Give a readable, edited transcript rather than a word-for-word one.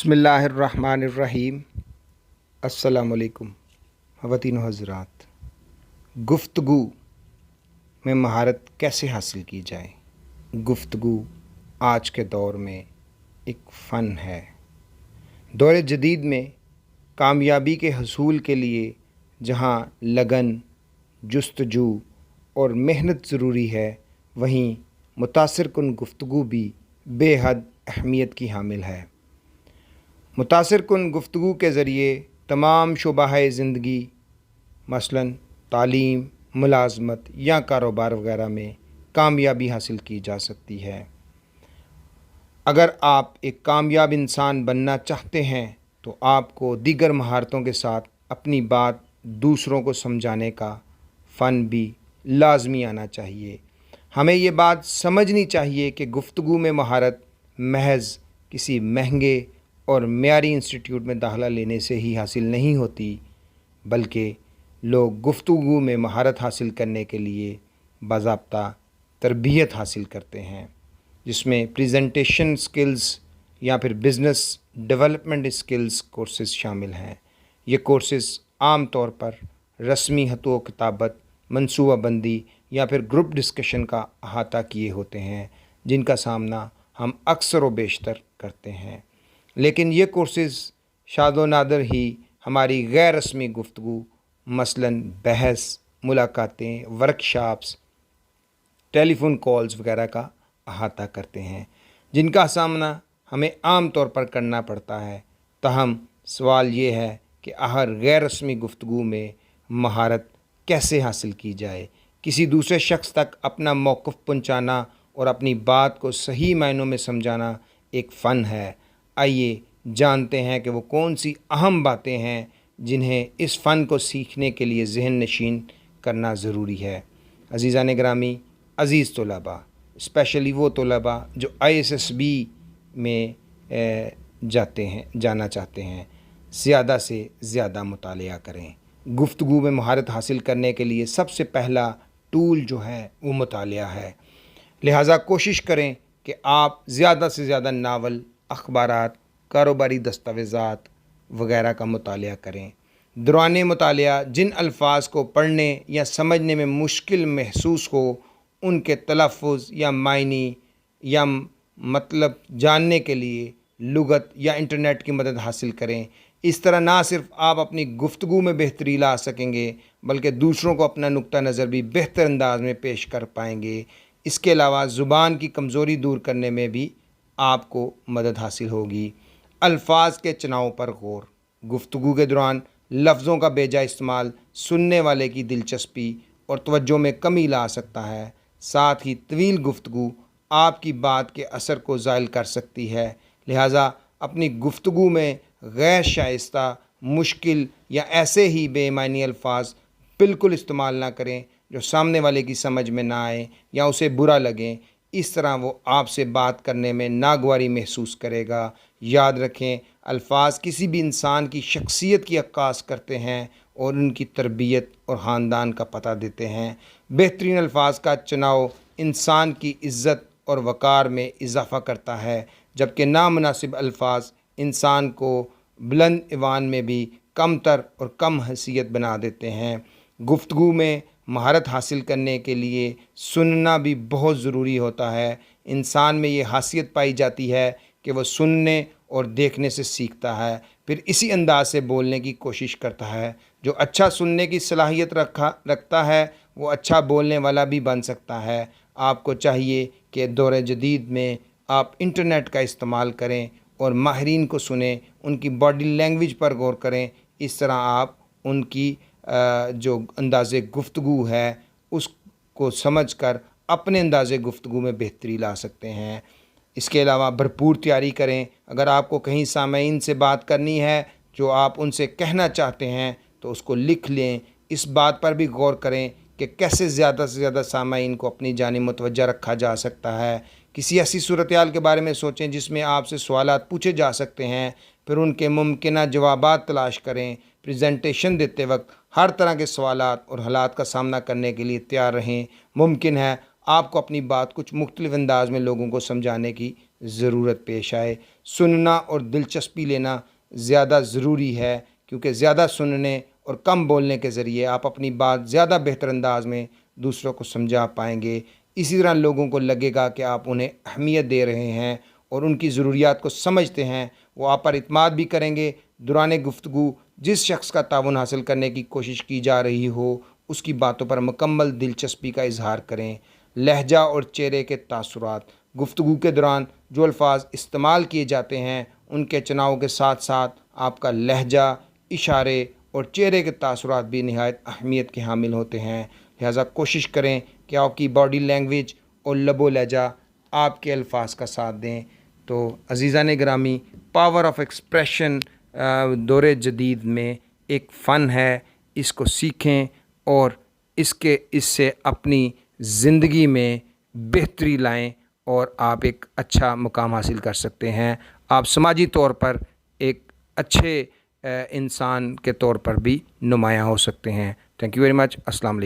बिस्मिल्लाहिर्रहमानिर्रहीम। अस्सलाम वालेकुम ख़वातीन व हज़रात। गुफ्तगू में महारत कैसे हासिल की जाए। गुफ्तगू आज के दौर में एक फ़न है। दौर जदीद में कामयाबी के हसूल के लिए जहाँ लगन, जुस्तजू और मेहनत ज़रूरी है, वहीं मुतासिर कुन गुफ्तगू भी बेहद अहमियत की हामिल है। मुतासिर कुन गुफ्तगू के ज़रिए तमाम शोबाए ज़िंदगी मसलन तालीम, मुलाज़मत या कारोबार वगैरह में कामयाबी हासिल की जा सकती है। अगर आप एक कामयाब इंसान बनना चाहते हैं तो आपको दीगर महारतों के साथ अपनी बात दूसरों को समझाने का फ़न भी लाजमी आना चाहिए। हमें ये बात समझनी चाहिए कि गुफ्तगू में महारत महज किसी महंगे और मेयारी इंस्टीट्यूट में दाखिला लेने से ही हासिल नहीं होती, बल्कि लोग गुफ्तगू में महारत हासिल करने के लिए बाज़ाब्ता तरबियत हासिल करते हैं, जिसमें प्रेजेंटेशन स्किल्स या फिर बिज़नेस डेवलपमेंट स्किल्स कोर्सेज़ शामिल हैं। ये कोर्सेज़ आम तौर पर रस्मी हतो किताबत, मनसूबाबंदी या फिर ग्रुप डिस्कशन का अहाता किए होते हैं, जिनका सामना हम अक्सर व बेशतर करते हैं। लेकिन ये कोर्सेज़ शादो नादर ही हमारी गैर रस्मी गुफ्तगू मसलन बहस, मुलाकातें, वर्कशॉप्स, टेलीफ़ोन कॉल्स वगैरह का अहाता करते हैं, जिनका सामना हमें आम तौर पर करना पड़ता है। ताहम सवाल ये है कि आखिर गैर रस्मी गुफ्तगू में महारत कैसे हासिल की जाए। किसी दूसरे शख्स तक अपना मौक़िफ़ पहुँचाना और अपनी बात को सही मायनों में समझाना एक फ़न है। आइए जानते हैं कि वो कौन सी अहम बातें हैं जिन्हें इस फ़न को सीखने के लिए ज़हन नशीन करना ज़रूरी है। अज़ीज़ान गिरामी, अज़ीज़ तलबा, स्पेशली वो तलबा जो ISSB में जाना चाहते हैं, ज़्यादा से ज़्यादा मुतालिया करें। गुफ्तगू में महारत हासिल करने के लिए सबसे पहला टूल जो है वो मुतालिया है। लिहाजा कोशिश करें कि आप ज़्यादा से ज़्यादा नावल, अखबारात, कारोबारी दस्तावेज़ात वगैरह का मुतालिया करें। दौरान मुतालिया जिन अल्फाज को पढ़ने या समझने में मुश्किल महसूस हो, उनके तलफ़्फ़ुज़ या मायनी या मतलब जानने के लिए लुगत या इंटरनेट की मदद हासिल करें। इस तरह ना सिर्फ आप अपनी गुफ्तगू में बेहतरी ला सकेंगे, बल्कि दूसरों को अपना नुक्ता नज़र भी बेहतर अंदाज में पेश कर पाएंगे। इसके अलावा ज़ुबान की कमज़ोरी दूर करने में भी आपको मदद हासिल होगी। अल्फाज के चुनाव पर गौर। गुफ्तगू के दौरान लफ्ज़ों का बेजा इस्तेमाल सुनने वाले की दिलचस्पी और तवज्जो में कमी ला सकता है। साथ ही तवील गुफ्तगू आपकी बात के असर को ज़ायल कर सकती है। लिहाजा अपनी गुफ्तगू में गैर शाइस्ता, मुश्किल या ऐसे ही बेमानी अल्फाज बिल्कुल इस्तेमाल ना करें जो सामने वाले की समझ में ना आए या उसे बुरा लगे। इस तरह वो आपसे बात करने में नागवारी महसूस करेगा। याद रखें, अल्फाज किसी भी इंसान की शख्सियत की अक्कास करते हैं और उनकी तरबियत और ख़ानदान का पता देते हैं। बेहतरीन अल्फाज का चुनाव इंसान की इज़्ज़त और वक़ार में इजाफ़ा करता है, जबकि नामुनासिब अल्फाज इंसान को बुलंद ईवान में भी कमतर और कम हैसियत बना देते हैं। गुफ्तगू में महारत हासिल करने के लिए सुनना भी बहुत ज़रूरी होता है। इंसान में ये खासियत पाई जाती है कि वह सुनने और देखने से सीखता है, फिर इसी अंदाज से बोलने की कोशिश करता है। जो अच्छा सुनने की सलाहियत रखता है वो अच्छा बोलने वाला भी बन सकता है। आपको चाहिए कि दौर जदीद में आप इंटरनेट का इस्तेमाल करें और माहिरीन को सुनें, उनकी बॉडी लैंग्वेज पर गौर करें। इस तरह आप उनकी जो अंदाज़े गुफ्तगू है उसको समझकर अपने अंदाज़े गुफ्तगू में बेहतरी ला सकते हैं। इसके अलावा भरपूर तैयारी करें। अगर आपको कहीं सामईन से बात करनी है जो आप उनसे कहना चाहते हैं तो उसको लिख लें। इस बात पर भी गौर करें कि कैसे ज़्यादा से ज़्यादा सामईन को अपनी जानिब मुतवज्जा रखा जा सकता है। किसी ऐसी सूरत हाल के बारे में सोचें जिसमें आपसे सवालात पूछे जा सकते हैं, फिर उनके मुमकिन जवाबात तलाश करें। प्रेजेंटेशन देते वक्त हर तरह के सवालात और हालात का सामना करने के लिए तैयार रहें। मुमकिन है آپ کو اپنی بات کچھ مختلف انداز میں لوگوں کو سمجھانے کی ضرورت پیش آئے۔ سننا اور دلچسپی لینا زیادہ ضروری ہے، کیونکہ زیادہ سننے اور کم بولنے کے ذریعے آپ اپنی بات زیادہ بہتر انداز میں دوسروں کو سمجھا پائیں گے۔ اسی طرح لوگوں کو لگے گا کہ آپ انہیں اہمیت دے رہے ہیں اور ان کی ضروریات کو سمجھتے ہیں، وہ آپ پر اعتماد بھی کریں گے۔ دوران گفتگو جس شخص کا تعاون حاصل کرنے کی کوشش کی جا رہی ہو، اس کی باتوں پر مکمل دلچسپی کا اظہار کریں۔ لہجہ اور چہرے کے تاثرات: گفتگو کے دوران جو الفاظ استعمال کیے جاتے ہیں ان کے چناؤ کے ساتھ ساتھ آپ کا لہجہ، اشارے اور چہرے کے تاثرات بھی نہایت اہمیت کے حامل ہوتے ہیں۔ لہٰذا کوشش کریں کہ آپ کی باڈی لینگویج اور لب و لہجہ آپ کے الفاظ کا ساتھ دیں۔ تو عزیزان گرامی، پاور آف ایکسپریشن دور جدید میں ایک فن ہے، اس کو سیکھیں اور اس سے اپنی زندگی میں بہتری لائیں اور آپ ایک اچھا مقام حاصل کر سکتے ہیں۔ آپ سماجی طور پر ایک اچھے انسان کے طور پر بھی نمایاں ہو سکتے ہیں۔ Thank you very much. السلام علیکم۔